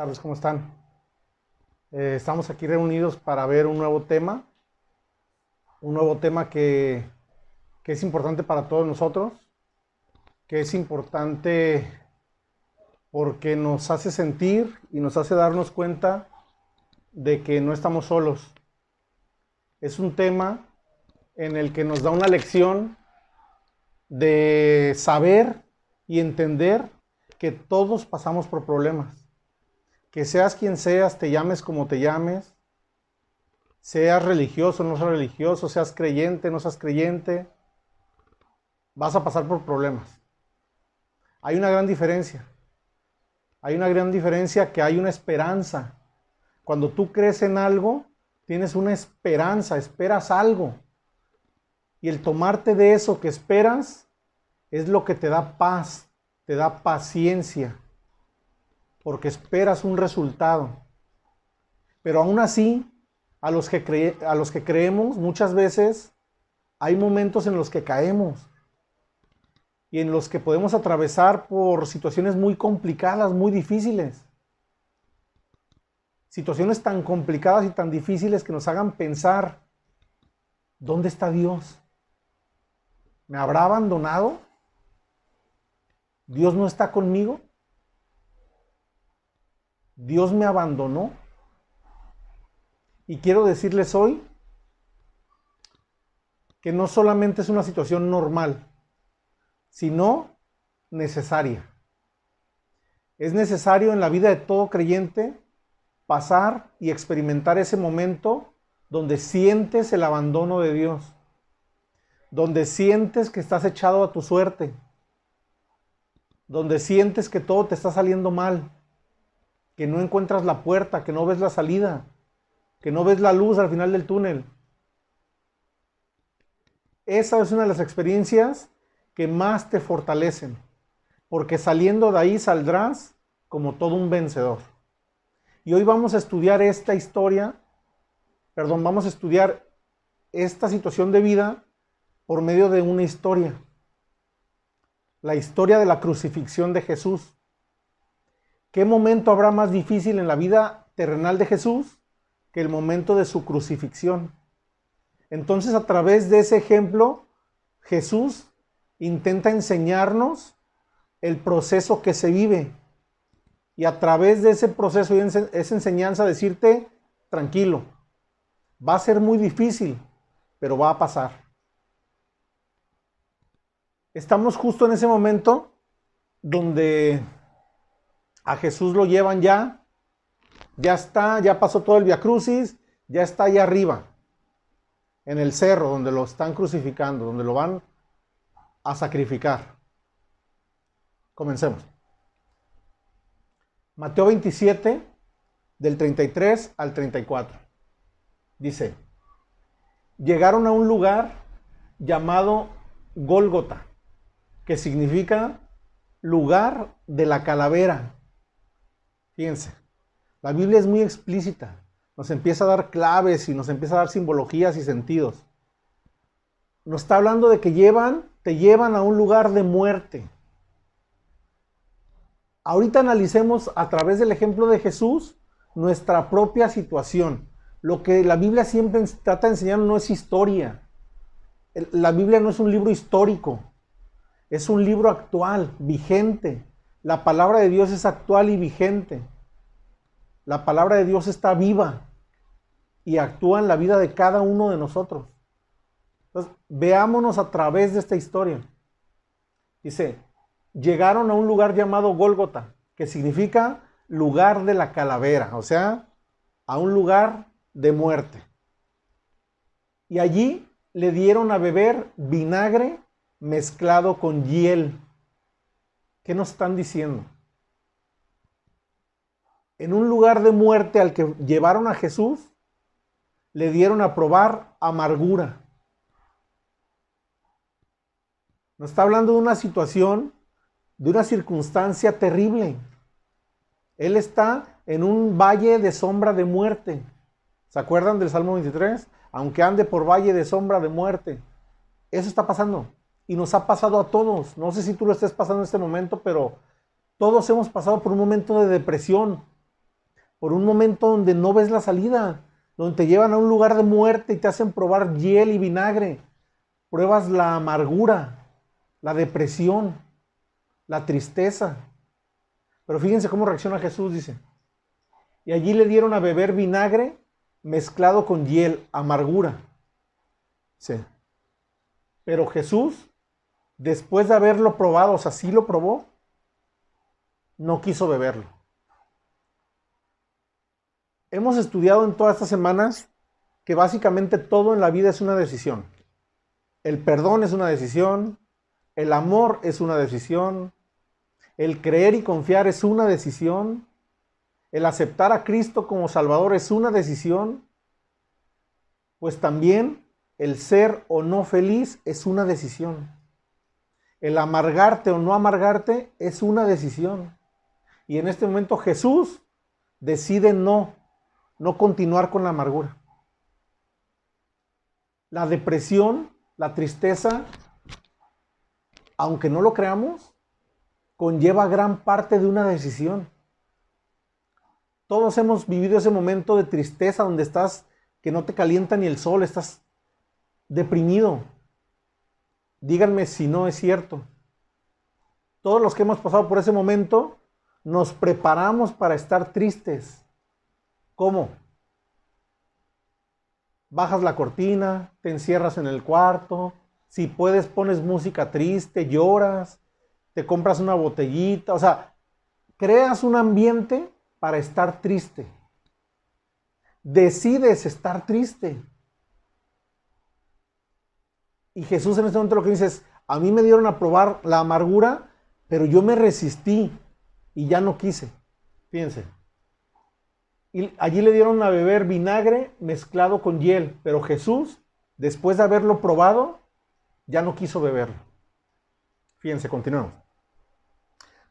tardes, ¿cómo están? Estamos aquí reunidos para ver un nuevo tema que es importante para todos nosotros, que es importante porque nos hace sentir y nos hace darnos cuenta de que no estamos solos. Es un tema en el que nos da una lección de saber y entender que todos pasamos por problemas. Que seas quien seas, te llames como te llames, seas religioso, no seas religioso, seas creyente, no seas creyente, vas a pasar por problemas. Hay una gran diferencia. Hay una gran diferencia que hay una esperanza. Cuando tú crees en algo, tienes una esperanza, esperas algo. Y el tomarte de eso que esperas es lo que te da paz, te da paciencia, porque esperas un resultado. Pero aún así, a los que creemos, muchas veces hay momentos en los que caemos y en los que podemos atravesar por situaciones muy complicadas, muy difíciles. Situaciones tan complicadas y tan difíciles que nos hagan pensar, ¿dónde está Dios? ¿Me habrá abandonado? ¿Dios no está conmigo? ¿Dios me abandonó? Y quiero decirles hoy que no solamente es una situación normal, sino necesaria. Es necesario en la vida de todo creyente pasar y experimentar ese momento donde sientes el abandono de Dios, donde sientes que estás echado a tu suerte, donde sientes que todo te está saliendo mal, que no encuentras la puerta, que no ves la salida, que no ves la luz al final del túnel. Esa es una de las experiencias que más te fortalecen, porque saliendo de ahí saldrás como todo un vencedor. Y hoy vamos a estudiar vamos a estudiar esta situación de vida por medio de una historia. La historia de la crucifixión de Jesús. ¿Qué momento habrá más difícil en la vida terrenal de Jesús que el momento de su crucifixión? Entonces, a través de ese ejemplo, Jesús intenta enseñarnos el proceso que se vive. Y a través de ese proceso y esa enseñanza decirte, tranquilo, va a ser muy difícil, pero va a pasar. Estamos justo en ese momento donde a Jesús lo llevan ya está, ya pasó todo el viacrucis, ya está allá arriba, en el cerro donde lo están crucificando, donde lo van a sacrificar. Comencemos. Mateo 27, del 33 al 34. Dice, llegaron a un lugar llamado Gólgota, que significa lugar de la calavera. Fíjense, la Biblia es muy explícita, nos empieza a dar claves y nos empieza a dar simbologías y sentidos. Nos está hablando de que te llevan a un lugar de muerte. Ahorita analicemos a través del ejemplo de Jesús nuestra propia situación. Lo que la Biblia siempre trata de enseñar no es historia. La Biblia no es un libro histórico, es un libro actual, vigente. La palabra de Dios es actual y vigente. La palabra de Dios está viva y actúa en la vida de cada uno de nosotros. Entonces, veámonos a través de esta historia. Dice, llegaron a un lugar llamado Gólgota, que significa lugar de la calavera, o sea, a un lugar de muerte. Y allí le dieron a beber vinagre mezclado con hiel. ¿Qué nos están diciendo? En un lugar de muerte al que llevaron a Jesús, le dieron a probar amargura. Nos está hablando de una situación, de una circunstancia terrible. Él está en un valle de sombra de muerte. ¿Se acuerdan del Salmo 23? Aunque ande por valle de sombra de muerte. Eso está pasando. Y nos ha pasado a todos. No sé si tú lo estés pasando en este momento, pero todos hemos pasado por un momento de depresión. por un momento donde no ves la salida, donde te llevan a un lugar de muerte y te hacen probar hiel y vinagre. Pruebas la amargura, la depresión, la tristeza. Pero fíjense cómo reacciona Jesús, dice. Y allí le dieron a beber vinagre mezclado con hiel, amargura. Sí. Pero Jesús, después de haberlo probado, o sea, sí lo probó, no quiso beberlo. Hemos estudiado en todas estas semanas que básicamente todo en la vida es una decisión. El perdón es una decisión, el amor es una decisión, el creer y confiar es una decisión, el aceptar a Cristo como Salvador es una decisión, pues también el ser o no feliz es una decisión. El amargarte o no amargarte es una decisión. Y en este momento Jesús decide no continuar con la amargura. La depresión, la tristeza, aunque no lo creamos, conlleva gran parte de una decisión. Todos hemos vivido ese momento de tristeza donde estás, que no te calienta ni el sol, estás deprimido. Díganme si no es cierto. Todos los que hemos pasado por ese momento nos preparamos para estar tristes. ¿Cómo? Bajas la cortina, te encierras en el cuarto, si puedes pones música triste, lloras, te compras una botellita, o sea, creas un ambiente para estar triste. Decides estar triste. Y Jesús en este momento lo que dice es, a mí me dieron a probar la amargura, pero yo me resistí y ya no quise. Fíjense. Y allí le dieron a beber vinagre mezclado con hiel, pero Jesús, después de haberlo probado, ya no quiso beberlo. Fíjense, continuemos.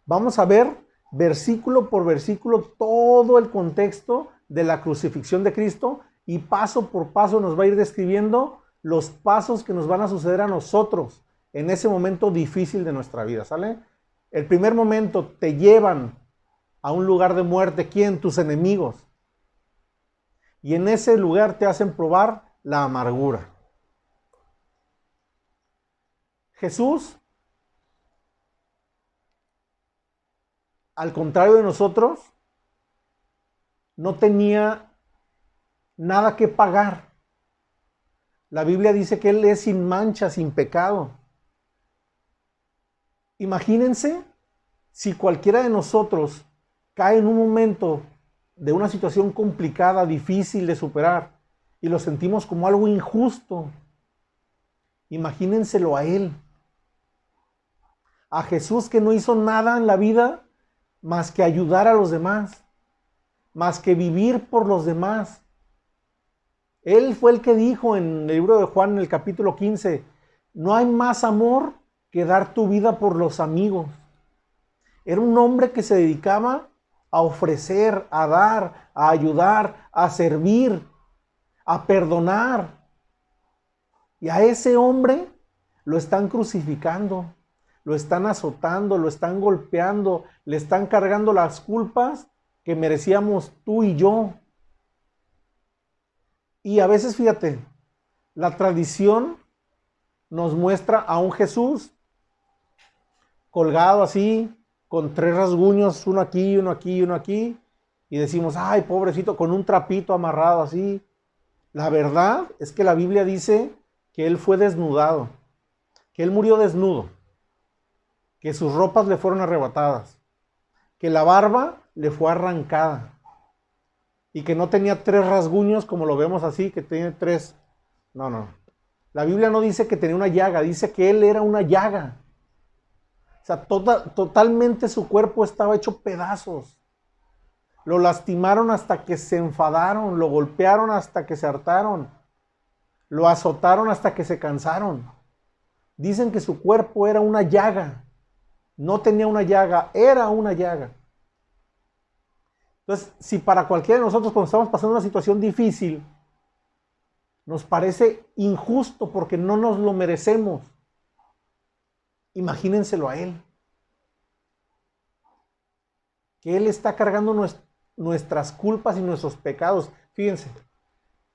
Vamos a ver versículo por versículo todo el contexto de la crucifixión de Cristo y paso por paso nos va a ir describiendo los pasos que nos van a suceder a nosotros en ese momento difícil de nuestra vida, ¿sale? El primer momento te llevan a un lugar de muerte. ¿Quién? Tus enemigos. Y en ese lugar te hacen probar la amargura. Jesús, al contrario de nosotros, no tenía nada que pagar. La Biblia dice que Él es sin mancha, sin pecado. Imagínense si cualquiera de nosotros cae en un momento de una situación complicada, difícil de superar, y lo sentimos como algo injusto. Imagínenselo a Él. A Jesús que no hizo nada en la vida más que ayudar a los demás, más que vivir por los demás. Él fue el que dijo en el libro de Juan, en el capítulo 15, no hay más amor que dar tu vida por los amigos. Era un hombre que se dedicaba a ofrecer, a dar, a ayudar, a servir, a perdonar. Y a ese hombre lo están crucificando, lo están azotando, lo están golpeando, le están cargando las culpas que merecíamos tú y yo. Y a veces, fíjate, la tradición nos muestra a un Jesús colgado así, con 3 rasguños, uno aquí, uno aquí, uno aquí, y decimos, ay, pobrecito, con un trapito amarrado así. La verdad es que la Biblia dice que Él fue desnudado, que Él murió desnudo, que sus ropas le fueron arrebatadas, que la barba le fue arrancada, y que no tenía 3 rasguños como lo vemos así, que tiene 3. No. La Biblia no dice que tenía una llaga, dice que Él era una llaga. O sea, totalmente su cuerpo estaba hecho pedazos. Lo lastimaron hasta que se enfadaron, lo golpearon hasta que se hartaron, lo azotaron hasta que se cansaron. Dicen que su cuerpo era una llaga. No tenía una llaga, era una llaga. Entonces, si para cualquiera de nosotros cuando estamos pasando una situación difícil, nos parece injusto porque no nos lo merecemos, imagínenselo a Él. Que Él está cargando nuestras culpas y nuestros pecados. Fíjense,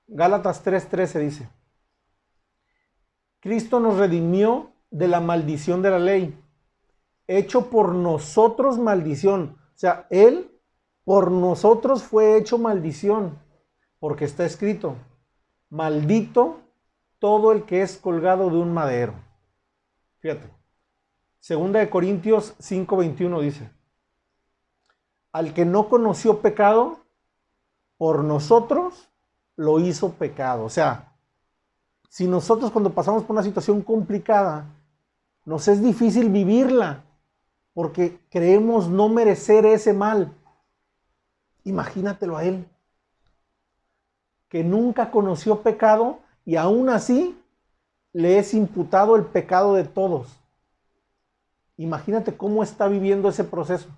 Gálatas 3:13 dice, Cristo nos redimió de la maldición de la ley, hecho por nosotros maldición. O sea, Él por nosotros fue hecho maldición, porque está escrito, maldito todo el que es colgado de un madero. Fíjate, 2 Corintios 5:21 dice, al que no conoció pecado, por nosotros lo hizo pecado. O sea, si nosotros cuando pasamos por una situación complicada, nos es difícil vivirla, porque creemos no merecer ese mal. Imagínatelo a Él, que nunca conoció pecado y aún así le es imputado el pecado de todos. Imagínate cómo está viviendo ese proceso.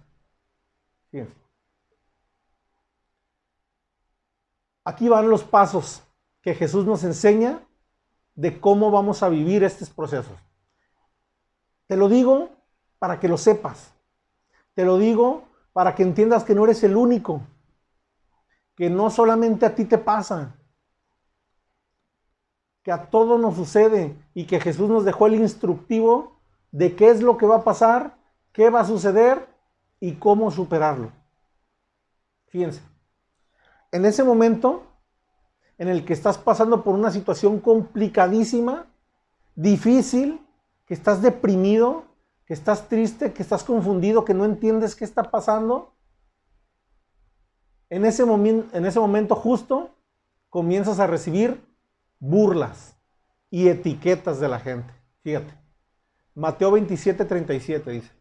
Fíjense. Aquí van los pasos que Jesús nos enseña de cómo vamos a vivir estos procesos. Te lo digo para que lo sepas. Te lo digo para que entiendas que no eres el único. Que no solamente a ti te pasa. Que a todos nos sucede y que Jesús nos dejó el instructivo de qué es lo que va a pasar, qué va a suceder y cómo superarlo. Fíjense, en ese momento en el que estás pasando por una situación complicadísima, difícil, que estás deprimido, que estás triste, que estás confundido, que no entiendes qué está pasando, en ese momento justo comienzas a recibir burlas y etiquetas de la gente. Fíjate, Mateo 27:37 dice,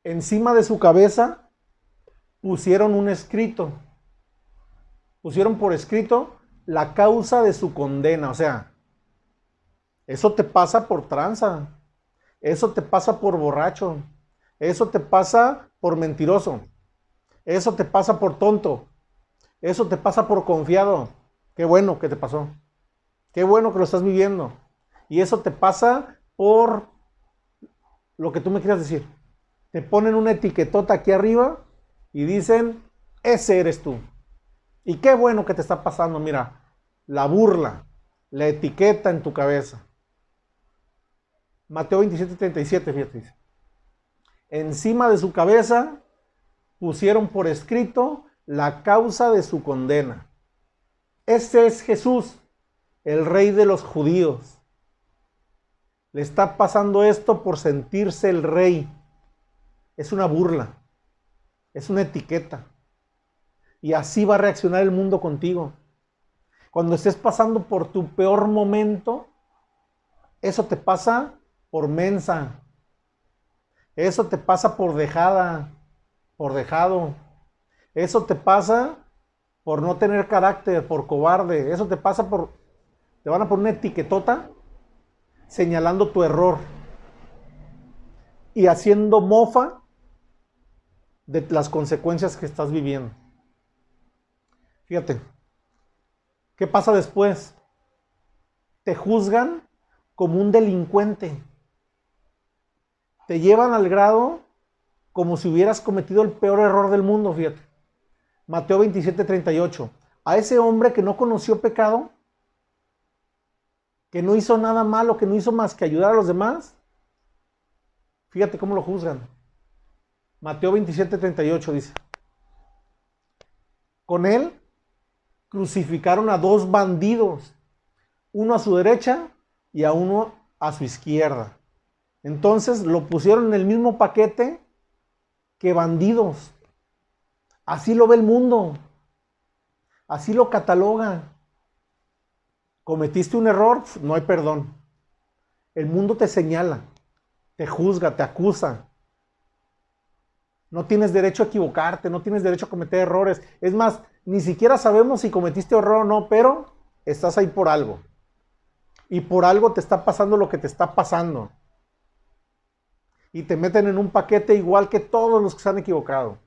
encima de su cabeza pusieron un escrito, pusieron por escrito la causa de su condena. O sea, eso te pasa por tranza, eso te pasa por borracho, eso te pasa por mentiroso, eso te pasa por tonto, eso te pasa por confiado. Qué bueno que te pasó, qué bueno que lo estás viviendo. Y eso te pasa por lo que tú me quieras decir. Te ponen una etiquetota aquí arriba y dicen, ese eres tú. Y qué bueno que te está pasando, mira, la burla, la etiqueta en tu cabeza. Mateo 27:37, fíjate, dice, encima de su cabeza pusieron por escrito la causa de su condena. Este es Jesús, el Rey de los judíos. Le está pasando esto por sentirse el rey. Es una burla, es una etiqueta. Y así va a reaccionar el mundo contigo. Cuando estés pasando por tu peor momento, eso te pasa por mensa. Eso te pasa por dejada, por dejado. Eso te pasa por no tener carácter, por cobarde. Eso te pasa por... Te van a poner una etiquetota señalando tu error y haciendo mofa de las consecuencias que estás viviendo. Fíjate, ¿qué pasa después? Te juzgan como un delincuente. Te llevan al grado como si hubieras cometido el peor error del mundo, fíjate. Mateo 27:38. A ese hombre que no conoció pecado, que no hizo nada malo, que no hizo más que ayudar a los demás, fíjate cómo lo juzgan. Mateo 27:38 dice, con él crucificaron a dos bandidos, uno a su derecha y a uno a su izquierda. Entonces lo pusieron en el mismo paquete que bandidos. Así lo ve el mundo, así lo cataloga. Cometiste un error, no hay perdón. El mundo te señala, te juzga, te acusa. No tienes derecho a equivocarte, no tienes derecho a cometer errores. Es más, ni siquiera sabemos si cometiste error o no, pero estás ahí por algo. Y por algo te está pasando lo que te está pasando. Y te meten en un paquete igual que todos los que se han equivocado.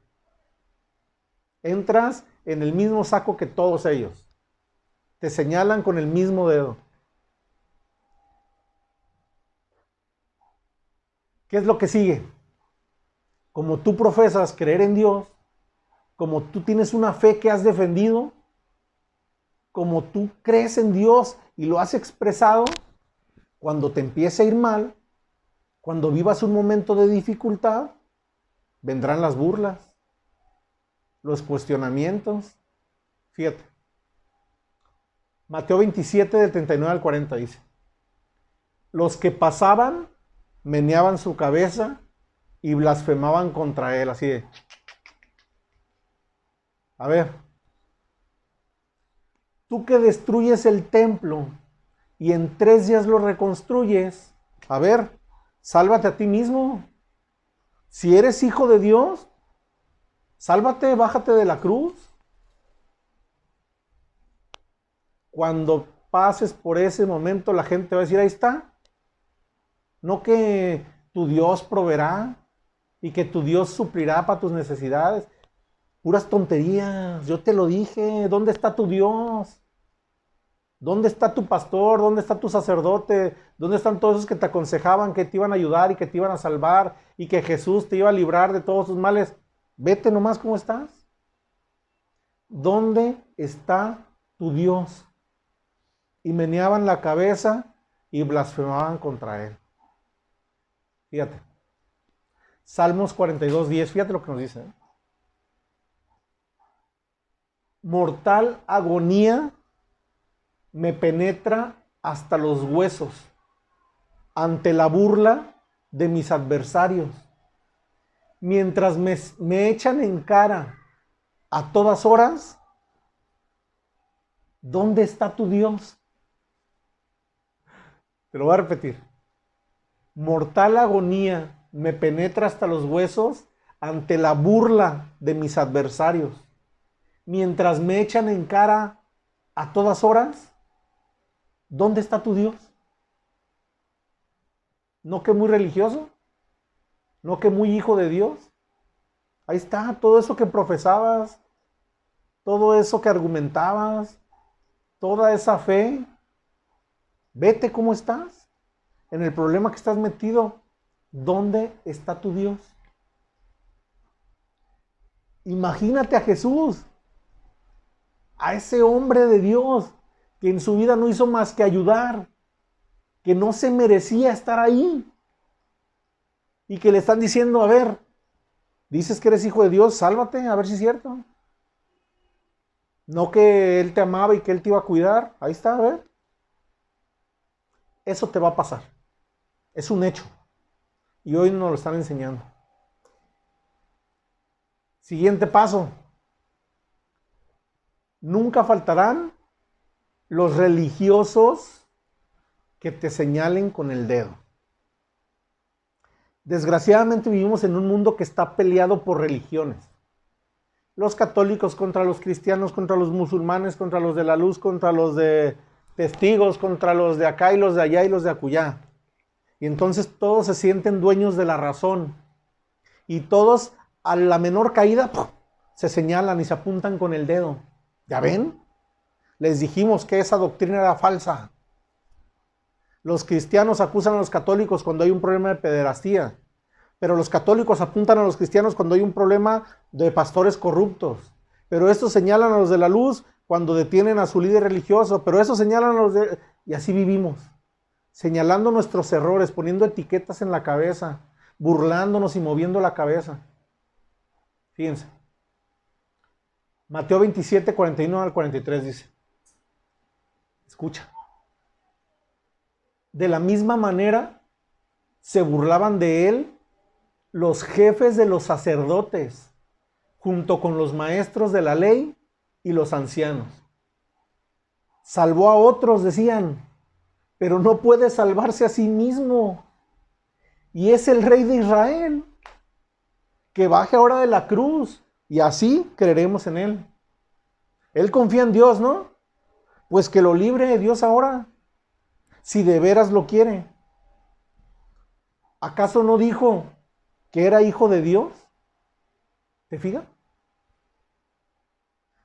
Entras en el mismo saco que todos ellos. Te señalan con el mismo dedo. ¿Qué es lo que sigue? Como tú profesas creer en Dios, como tú tienes una fe que has defendido, como tú crees en Dios y lo has expresado, cuando te empiece a ir mal, cuando vivas un momento de dificultad, vendrán las burlas, los cuestionamientos. Fíjate, Mateo 27, del 39 al 40 dice: los que pasaban meneaban su cabeza y blasfemaban contra él, así de, a ver, tú que destruyes el templo y en 3 días lo reconstruyes, a ver, sálvate a ti mismo. Si eres hijo de Dios, sálvate, bájate de la cruz. Cuando pases por ese momento, la gente va a decir, ahí está. No que tu Dios proveerá y que tu Dios suplirá para tus necesidades. Puras tonterías, yo te lo dije. ¿Dónde está tu Dios? ¿Dónde está tu pastor? ¿Dónde está tu sacerdote? ¿Dónde están todos esos que te aconsejaban, que te iban a ayudar y que te iban a salvar y que Jesús te iba a librar de todos tus males? Vete nomás como estás. ¿Dónde está tu Dios? Y meneaban la cabeza y blasfemaban contra él. Fíjate. Salmos 42:10, fíjate lo que nos dice. Mortal agonía me penetra hasta los huesos ante la burla de mis adversarios. Mientras me echan en cara a todas horas, ¿dónde está tu Dios? Te lo voy a repetir. Mortal agonía me penetra hasta los huesos ante la burla de mis adversarios. Mientras me echan en cara a todas horas, ¿dónde está tu Dios? ¿No que muy religioso? ¿No que muy hijo de Dios? Ahí está, todo eso que profesabas, todo eso que argumentabas, toda esa fe. Vete cómo estás, en el problema que estás metido. ¿Dónde está tu Dios? Imagínate a Jesús, a ese hombre de Dios que en su vida no hizo más que ayudar, que no se merecía estar ahí y que le están diciendo, a ver, dices que eres hijo de Dios, sálvate, a ver si es cierto. No que Él te amaba y que Él te iba a cuidar, ahí está, a ver. Eso te va a pasar, es un hecho y hoy nos lo están enseñando. Siguiente paso. Nunca faltarán los religiosos que te señalen con el dedo. Desgraciadamente vivimos en un mundo que está peleado por religiones. Los católicos contra los cristianos, contra los musulmanes, contra los de la luz, contra los de testigos, contra los de acá y los de allá y los de acullá. Y entonces todos se sienten dueños de la razón. Y todos a la menor caída se señalan y se apuntan con el dedo. ¿Ya ven? Les dijimos que esa doctrina era falsa. Los cristianos acusan a los católicos cuando hay un problema de pederastía, pero los católicos apuntan a los cristianos cuando hay un problema de pastores corruptos. Pero estos señalan a los de la luz cuando detienen a su líder religioso, pero estos señalan a los de... Y así vivimos, señalando nuestros errores, poniendo etiquetas en la cabeza, burlándonos y moviendo la cabeza. Fíjense. Mateo 27, 41 al 43 dice, escucha. De la misma manera se burlaban de él los jefes de los sacerdotes, junto con los maestros de la ley y los ancianos. Salvó a otros, decían, pero no puede salvarse a sí mismo. Y es el rey de Israel. Que baje ahora de la cruz y así creeremos en él. Él confía en Dios, ¿no? Pues que lo libre de Dios ahora, si de veras lo quiere. ¿Acaso no dijo que era hijo de Dios? ¿Te fijas?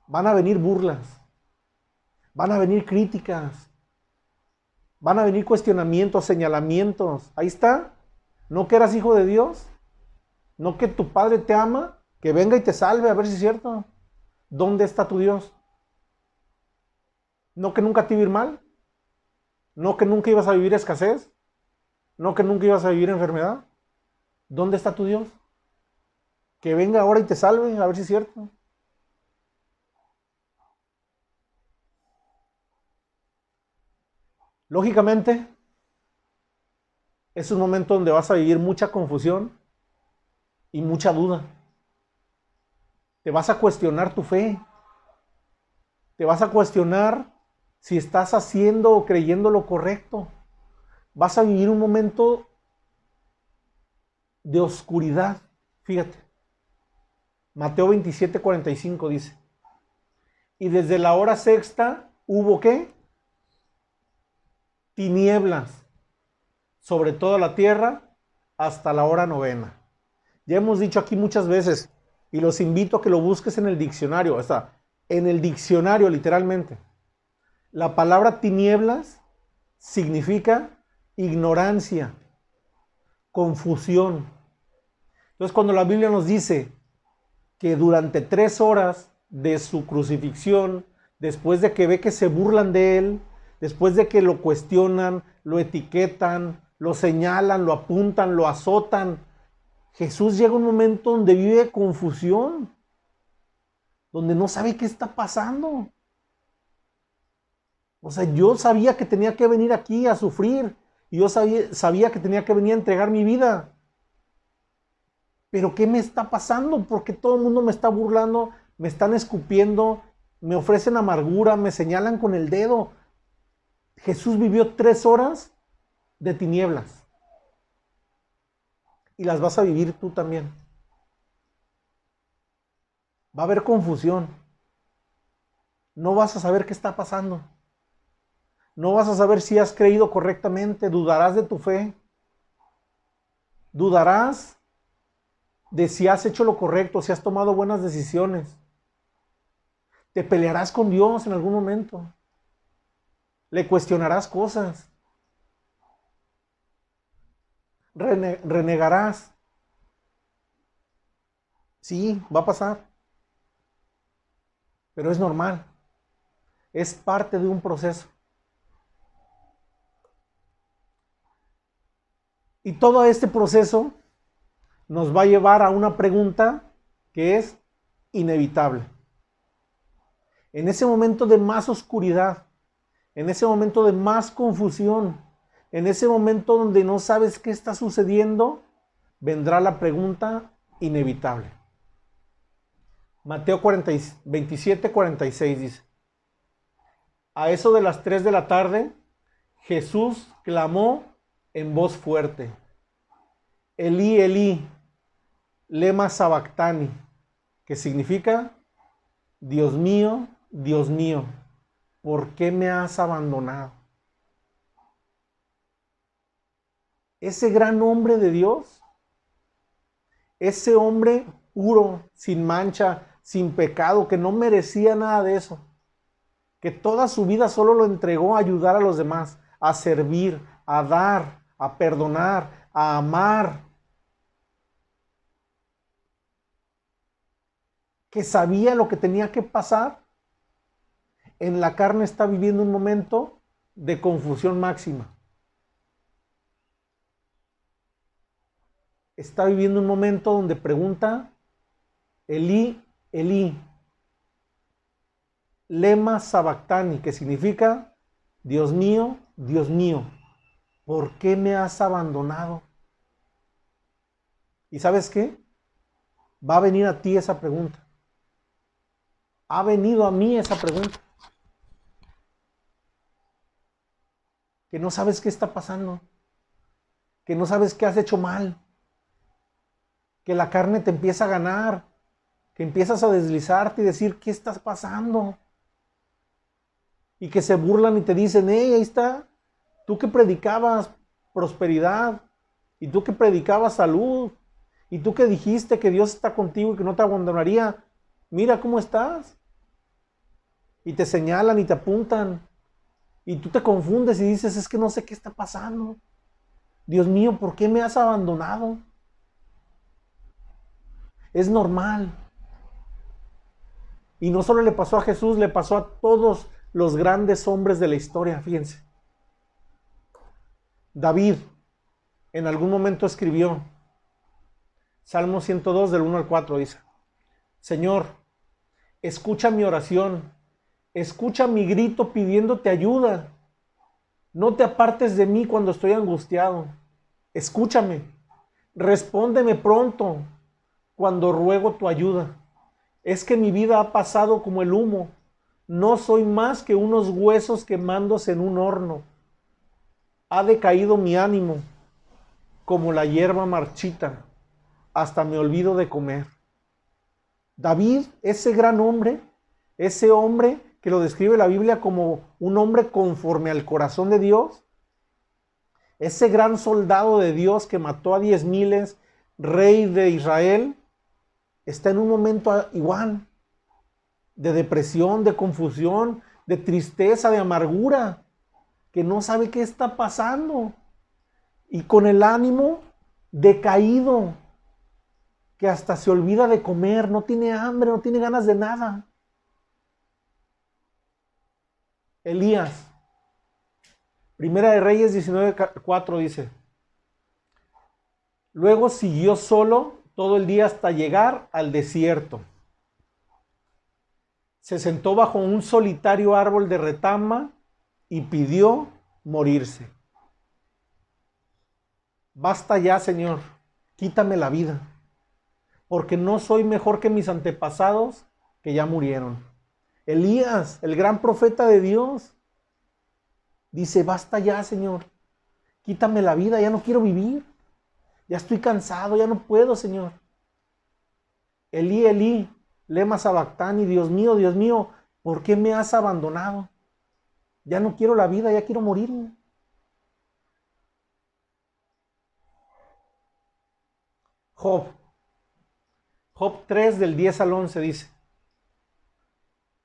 Van a venir burlas, van a venir críticas, van a venir cuestionamientos, señalamientos. Ahí está. ¿No que eras hijo de Dios? ¿No que tu padre te ama? Que venga y te salve, a ver si es cierto. ¿Dónde está tu Dios? ¿No que nunca te iba a ir mal? ¿No que nunca ibas a vivir escasez? ¿No que nunca ibas a vivir enfermedad? ¿Dónde está tu Dios? Que venga ahora y te salve, a ver si es cierto. Lógicamente, es un momento donde vas a vivir mucha confusión y mucha duda. Te vas a cuestionar tu fe. Te vas a cuestionar si estás haciendo o creyendo lo correcto. Vas a vivir un momento de oscuridad. Fíjate. Mateo 27:45 dice. Y desde la hora sexta hubo ¿qué? Tinieblas sobre toda la tierra hasta la hora novena. Ya hemos dicho aquí muchas veces, y los invito a que lo busques en el diccionario, o sea, en el diccionario literalmente. La palabra tinieblas significa ignorancia, confusión. Entonces, cuando la Biblia nos dice que durante 3 horas de su crucifixión, después de que ve que se burlan de él, después de que lo cuestionan, lo etiquetan, lo señalan, lo apuntan, lo azotan, Jesús llega a un momento donde vive confusión, donde no sabe qué está pasando. O sea, yo sabía que tenía que venir aquí a sufrir, y yo sabía que tenía que venir a entregar mi vida. Pero ¿qué me está pasando? Porque todo el mundo me está burlando, me están escupiendo, me ofrecen amargura, me señalan con el dedo. Jesús vivió 3 horas de tinieblas. Y las vas a vivir tú también. Va a haber confusión. No vas a saber qué está pasando. No vas a saber si has creído correctamente. Dudarás de tu fe. Dudarás de si has hecho lo correcto, si has tomado buenas decisiones. Te pelearás con Dios en algún momento. Le cuestionarás cosas. Renegarás. Sí, va a pasar. Pero es normal. Es parte de un proceso. Y todo este proceso nos va a llevar a una pregunta que es inevitable. En ese momento de más oscuridad, en ese momento de más confusión, en ese momento donde no sabes qué está sucediendo, vendrá la pregunta inevitable. Mateo 27:46 dice, a eso de las 3 de la tarde, Jesús clamó en voz fuerte, Elí, Elí, lema sabactani, que significa, Dios mío, ¿por qué me has abandonado? Ese gran hombre de Dios, ese hombre puro, sin mancha, sin pecado, que no merecía nada de eso, que toda su vida solo lo entregó a ayudar a los demás, a servir, a dar, a perdonar, a amar, que sabía lo que tenía que pasar, en la carne está viviendo un momento de confusión máxima. Está viviendo un momento donde pregunta, Elí, Elí, lema sabactani, que significa, Dios mío, ¿por qué me has abandonado? ¿Y sabes qué? Va a venir a ti esa pregunta. Ha venido a mí esa pregunta. Que no sabes qué está pasando. Que no sabes qué has hecho mal. Que la carne te empieza a ganar. Que empiezas a deslizarte y decir, ¿qué estás pasando? Y que se burlan y te dicen, hey, ahí está. Tú que predicabas prosperidad. Y tú que predicabas salud. Y tú que dijiste que Dios está contigo y que no te abandonaría. Mira cómo estás. Y te señalan y te apuntan. Y tú te confundes y dices, es que no sé qué está pasando. Dios mío, ¿por qué me has abandonado? Es normal. Y no solo le pasó a Jesús, le pasó a todos los grandes hombres de la historia, fíjense. David en algún momento escribió, Salmo 102 del 1 al 4 dice, Señor, escucha mi oración, escucha mi grito pidiéndote ayuda. No te apartes de mí cuando estoy angustiado. Escúchame, respóndeme pronto cuando ruego tu ayuda. Es que mi vida ha pasado como el humo. No soy más que unos huesos quemándose en un horno. Ha decaído mi ánimo como la hierba marchita. Hasta me olvido de comer. David, ese gran hombre, ese hombre que lo describe la Biblia como un hombre conforme al corazón de Dios, ese gran soldado de Dios que mató a 10,000, rey de Israel, está en un momento igual, de depresión, de confusión, de tristeza, de amargura, que no sabe qué está pasando, y con el ánimo decaído, que hasta se olvida de comer, no tiene hambre, no tiene ganas de nada. Elías, Primera de Reyes 19:4 dice, luego siguió solo todo el día hasta llegar al desierto. Se sentó bajo un solitario árbol de retama y pidió morirse. Basta ya, Señor, quítame la vida, porque no soy mejor que mis antepasados que ya murieron. Elías, el gran profeta de Dios, dice, basta ya, Señor, quítame la vida, ya no quiero vivir, ya estoy cansado, ya no puedo, Señor. Elí, Elí, lema sabactani, Dios mío, ¿por qué me has abandonado? Ya no quiero la vida, ya quiero morirme. Job 3 del 10 al 11 dice,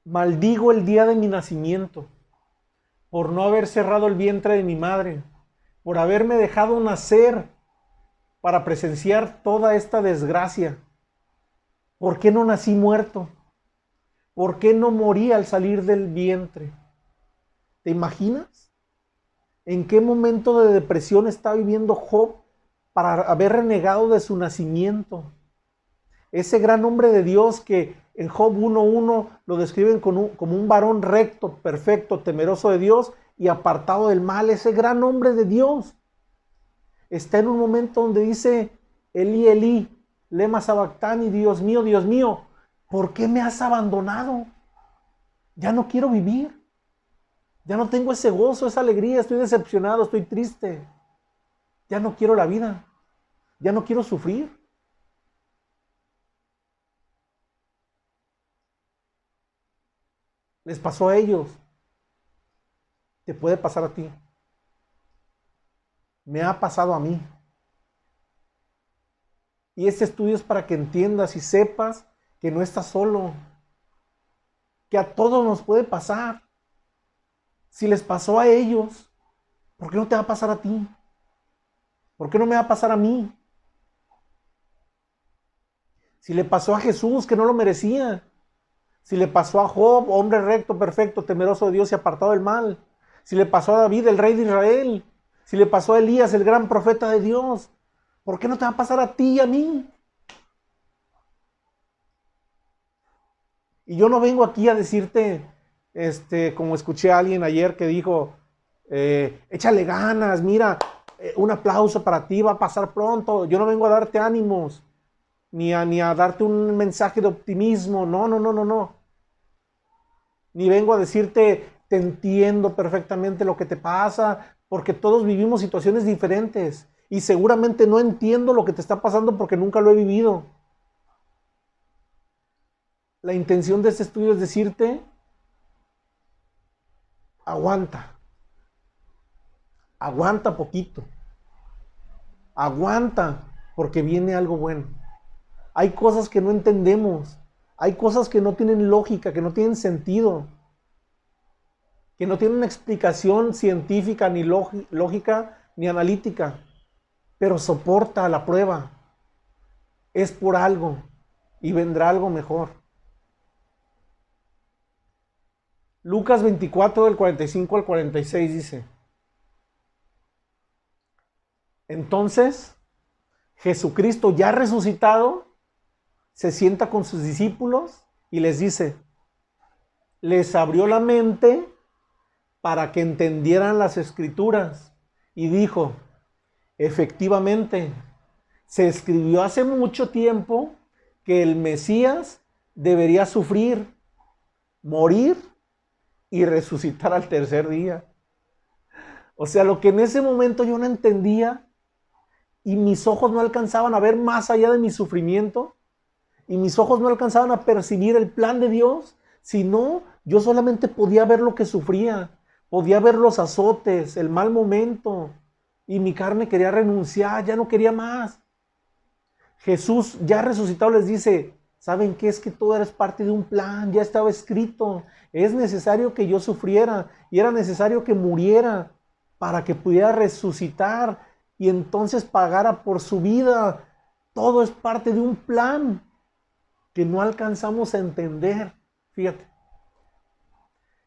maldigo el día de mi nacimiento, por no haber cerrado el vientre de mi madre, por haberme dejado nacer para presenciar toda esta desgracia. ¿Por qué no nací muerto? ¿Por qué no morí al salir del vientre? ¿Te imaginas? ¿En qué momento de depresión está viviendo Job para haber renegado de su nacimiento? Ese gran hombre de Dios que en Job 1:1 lo describen como un varón recto, perfecto, temeroso de Dios y apartado del mal. Ese gran hombre de Dios está en un momento donde dice, Elí, Elí, lema sabactani, Dios mío, ¿por qué me has abandonado? Ya no quiero vivir. Ya no tengo ese gozo, esa alegría, estoy decepcionado, estoy triste. Ya no quiero la vida. Ya no quiero sufrir. Les pasó a ellos. Te puede pasar a ti. Me ha pasado a mí. Y este estudio es para que entiendas y sepas que no estás solo. Que a todos nos puede pasar. Si les pasó a ellos, ¿por qué no te va a pasar a ti? ¿Por qué no me va a pasar a mí? Si le pasó a Jesús, que no lo merecía. Si le pasó a Job, hombre recto, perfecto, temeroso de Dios y apartado del mal. Si le pasó a David, el rey de Israel. Si le pasó a Elías, el gran profeta de Dios. ¿Por qué no te va a pasar a ti y a mí? Y yo no vengo aquí a decirte, como escuché a alguien ayer que dijo, échale ganas, mira, un aplauso para ti, va a pasar pronto. Yo no vengo a darte ánimos, ni a darte un mensaje de optimismo, no. Ni vengo a decirte, te entiendo perfectamente lo que te pasa, porque todos vivimos situaciones diferentes y seguramente no entiendo lo que te está pasando porque nunca lo he vivido. La intención de este estudio es decirte, aguanta poquito, aguanta porque viene algo bueno. Hay cosas que no entendemos, hay cosas que no tienen lógica, que no tienen sentido, que no tienen una explicación científica, ni lógica, ni analítica, pero soporta la prueba. Es por algo. y vendrá algo mejor. Lucas 24 del 45 al 46 dice: entonces Jesucristo, ya resucitado, se sienta con sus discípulos y les dice, les abrió la mente para que entendieran las escrituras y dijo, efectivamente, se escribió hace mucho tiempo que el Mesías debería sufrir, morir y resucitar al tercer día. O sea, lo que en ese momento yo no entendía y mis ojos no alcanzaban a ver más allá de mi sufrimiento y mis ojos no alcanzaban a percibir el plan de Dios, sino yo solamente podía ver lo que sufría, podía ver los azotes, el mal momento y mi carne quería renunciar, ya no quería más. Jesús ya resucitado les dice, ¿saben qué? Es que todo era parte de un plan, ya estaba escrito. Es necesario que yo sufriera y era necesario que muriera para que pudiera resucitar y entonces pagara por su vida. Todo es parte de un plan que no alcanzamos a entender. Fíjate.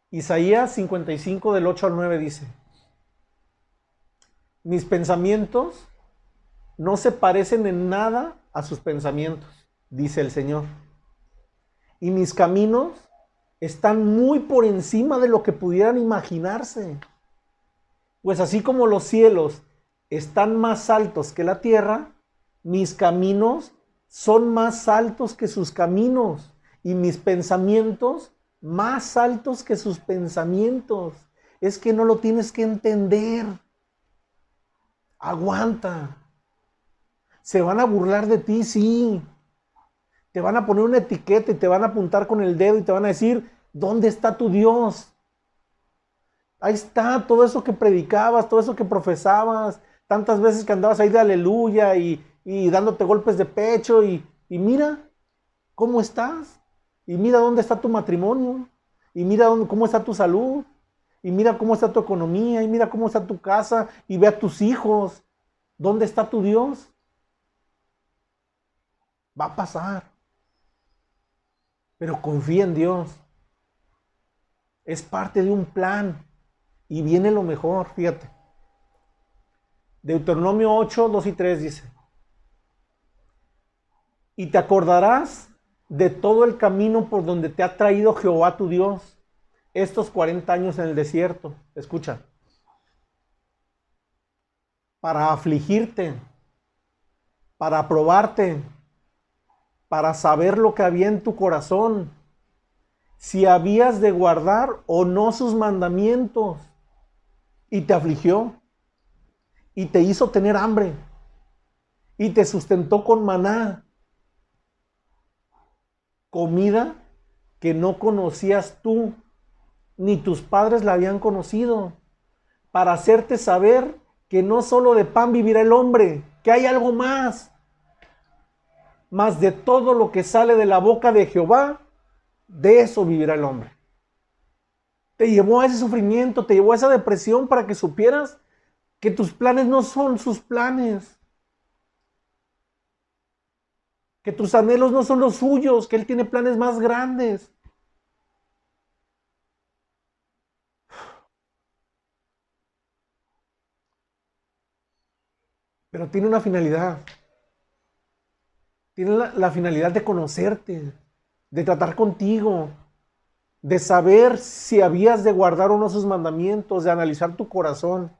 Isaías 55 del 8 al 9 dice, mis pensamientos no se parecen en nada a sus pensamientos, dice el Señor. Y mis caminos están muy por encima de lo que pudieran imaginarse. Pues así como los cielos están más altos que la tierra, mis caminos son más altos que sus caminos y mis pensamientos más altos que sus pensamientos. Es que no lo tienes que entender. Aguanta. Se van a burlar de ti, sí. Te van a poner una etiqueta y te van a apuntar con el dedo y te van a decir, ¿dónde está tu Dios? Ahí está todo eso que predicabas, todo eso que profesabas, tantas veces que andabas ahí de aleluya y dándote golpes de pecho y mira cómo estás. Y mira dónde está tu matrimonio. Y mira cómo está tu salud. Y mira cómo está tu economía. Y mira cómo está tu casa. Y ve a tus hijos. ¿Dónde está tu Dios? Va a pasar. Pero confía en Dios. Es parte de un plan. Y viene lo mejor, fíjate. Deuteronomio 8, 2 y 3 dice. Y te acordarás de todo el camino por donde te ha traído Jehová tu Dios estos 40 años en el desierto. Escucha. Para afligirte, para probarte, para saber lo que había en tu corazón, si habías de guardar o no sus mandamientos. Y te afligió, y te hizo tener hambre, y te sustentó con maná, comida que no conocías tú, ni tus padres la habían conocido, para hacerte saber que no solo de pan vivirá el hombre, que hay algo más de todo lo que sale de la boca de Jehová, de eso vivirá el hombre. Te llevó a ese sufrimiento, te llevó a esa depresión para que supieras que tus planes no son sus planes, que tus anhelos no son los suyos, que Él tiene planes más grandes. Pero tiene una finalidad. Tiene la finalidad de conocerte, de tratar contigo, de saber si habías de guardar o no sus mandamientos, de analizar tu corazón,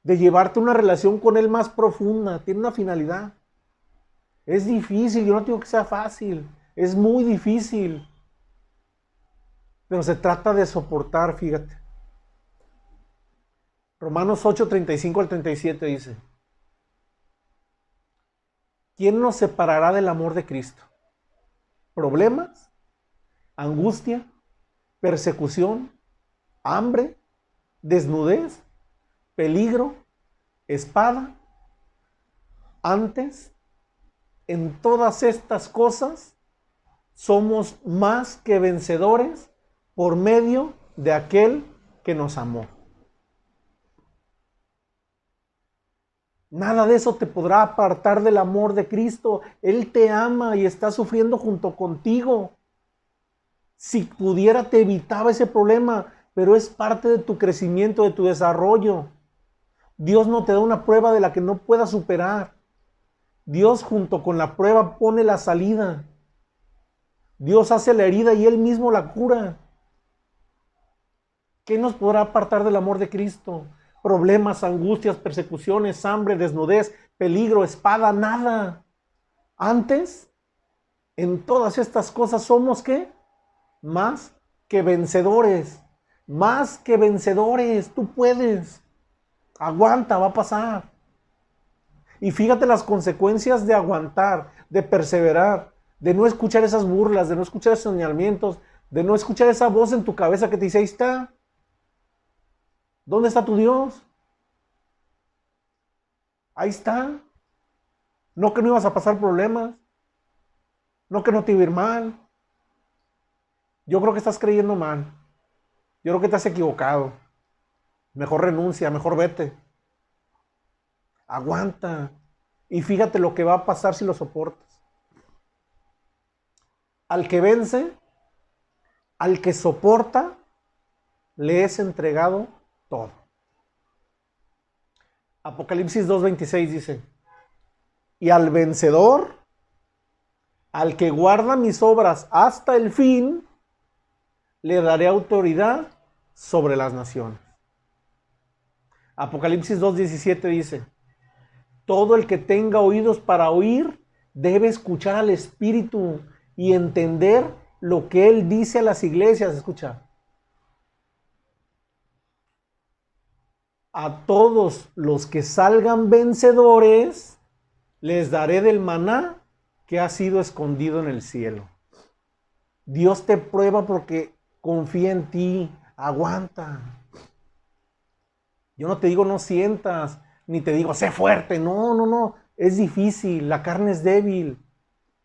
de llevarte una relación con Él más profunda. Tiene una finalidad. Es difícil, yo no digo que sea fácil, es muy difícil. Pero se trata de soportar, fíjate. Romanos 8, 35 al 37 dice, ¿quién nos separará del amor de Cristo? ¿Problemas? ¿Angustia? ¿Persecución? ¿Hambre? ¿Desnudez? ¿Peligro? ¿Espada? Antes, en todas estas cosas, somos más que vencedores por medio de aquel que nos amó. Nada de eso te podrá apartar del amor de Cristo. Él te ama y está sufriendo junto contigo. Si pudiera, te evitaba ese problema, pero es parte de tu crecimiento, de tu desarrollo. Dios no te da una prueba de la que no puedas superar. Dios junto con la prueba pone la salida. Dios hace la herida y Él mismo la cura. ¿Qué nos podrá apartar del amor de Cristo? Problemas, angustias, persecuciones, hambre, desnudez, peligro, espada, nada. Antes, en todas estas cosas somos ¿qué? Más que vencedores. Más que vencedores. Tú puedes. Aguanta, va a pasar. Y fíjate las consecuencias de aguantar, de perseverar, de no escuchar esas burlas, de no escuchar esos señalamientos, de no escuchar esa voz en tu cabeza que te dice, ahí está. ¿Dónde está tu Dios? Ahí está. No que no ibas a pasar problemas. No que no te iba a ir mal. Yo creo que estás creyendo mal. Yo creo que te has equivocado. Mejor renuncia, mejor vete. Aguanta. Y fíjate lo que va a pasar si lo soportas. Al que vence, al que soporta, le es entregado todo. Apocalipsis 2:26 dice, y al vencedor, al que guarda mis obras hasta el fin, le daré autoridad sobre las naciones. Apocalipsis 2:17 dice, todo el que tenga oídos para oír, debe escuchar al Espíritu y entender lo que Él dice a las iglesias. Escucha. A todos los que salgan vencedores, les daré del maná que ha sido escondido en el cielo. Dios te prueba porque confía en ti. Aguanta. Yo no te digo no sientas, ni te digo sé fuerte. No. Es difícil, la carne es débil.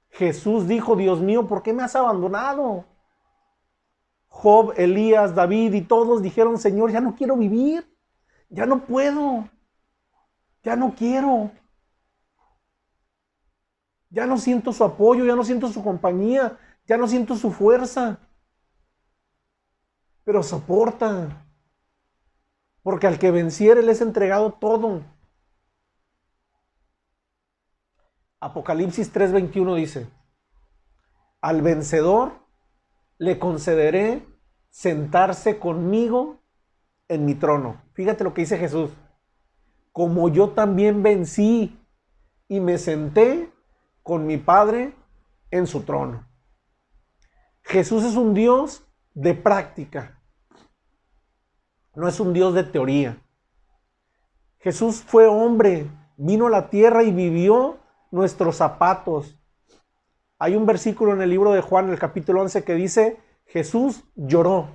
Jesús dijo, Dios mío, ¿por qué me has abandonado? Job, Elías, David y todos dijeron, Señor, ya no quiero vivir. Ya no puedo. Ya no quiero. Ya no siento su apoyo, ya no siento su compañía, ya no siento su fuerza. Pero soporta. Porque al que venciere le es entregado todo. Apocalipsis 3:21 dice, al vencedor le concederé sentarse conmigo en mi trono. Fíjate lo que dice Jesús. Como yo también vencí y me senté con mi Padre en su trono. Jesús es un Dios de práctica. No es un Dios de teoría. Jesús fue hombre, vino a la tierra y vivió nuestros zapatos. Hay un versículo en el libro de Juan, el capítulo 11, que dice, Jesús lloró.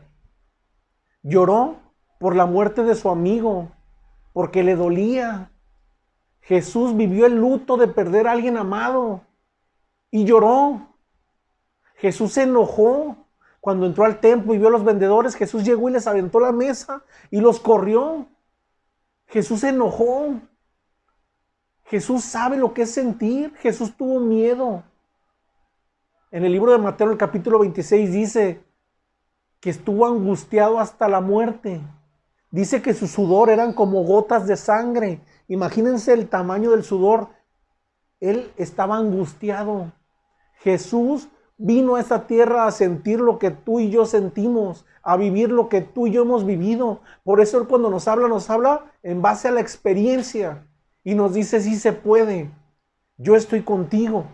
Lloró por la muerte de su amigo, porque le dolía. Jesús vivió el luto de perder a alguien amado y lloró. Jesús se enojó cuando entró al templo y vio a los vendedores. Jesús llegó y les aventó la mesa y los corrió. Jesús se enojó. Jesús sabe lo que es sentir. Jesús tuvo miedo. En el libro de Mateo, el capítulo 26, dice que estuvo angustiado hasta la muerte. Dice que su sudor eran como gotas de sangre. Imagínense el tamaño del sudor. Él estaba angustiado. Jesús vino a esta tierra a sentir lo que tú y yo sentimos, a vivir lo que tú y yo hemos vivido. Por eso Él cuando nos habla en base a la experiencia. Y nos dice, sí se puede. Yo estoy contigo.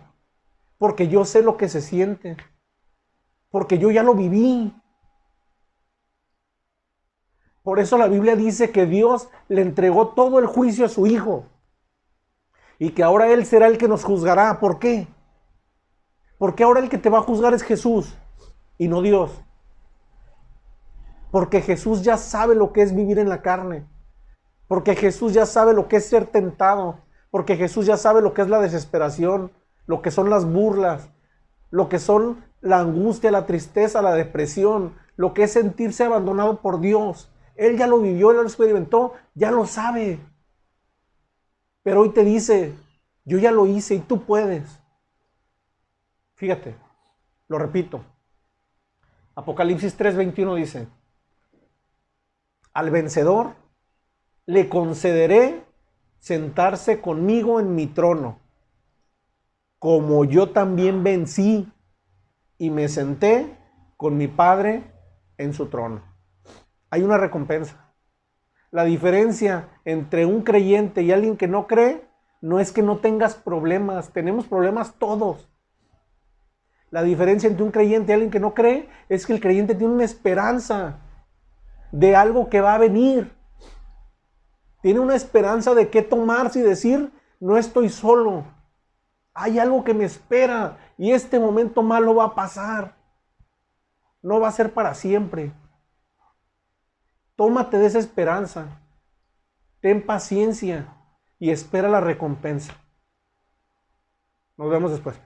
Porque yo sé lo que se siente. Porque yo ya lo viví. Por eso la Biblia dice que Dios le entregó todo el juicio a su Hijo. Y que ahora Él será el que nos juzgará. ¿Por qué? Porque ahora el que te va a juzgar es Jesús y no Dios. Porque Jesús ya sabe lo que es vivir en la carne. Porque Jesús ya sabe lo que es ser tentado. Porque Jesús ya sabe lo que es la desesperación, lo que son las burlas, lo que son la angustia, la tristeza, la depresión, lo que es sentirse abandonado por Dios. Él ya lo vivió, él lo experimentó, ya lo sabe. Pero hoy te dice, yo ya lo hice y tú puedes. Fíjate, lo repito. Apocalipsis 3:21 dice, al vencedor le concederé sentarse conmigo en mi trono, como yo también vencí y me senté con mi Padre en su trono. Hay una recompensa. La diferencia entre un creyente y alguien que no cree no es que no tengas problemas, tenemos problemas todos. La diferencia entre un creyente y alguien que no cree es que el creyente tiene una esperanza de algo que va a venir. Tiene una esperanza de qué tomarse y decir, no estoy solo. Hay algo que me espera y este momento malo va a pasar. No va a ser para siempre. Tómate de esa esperanza. Ten paciencia y espera la recompensa. Nos vemos después.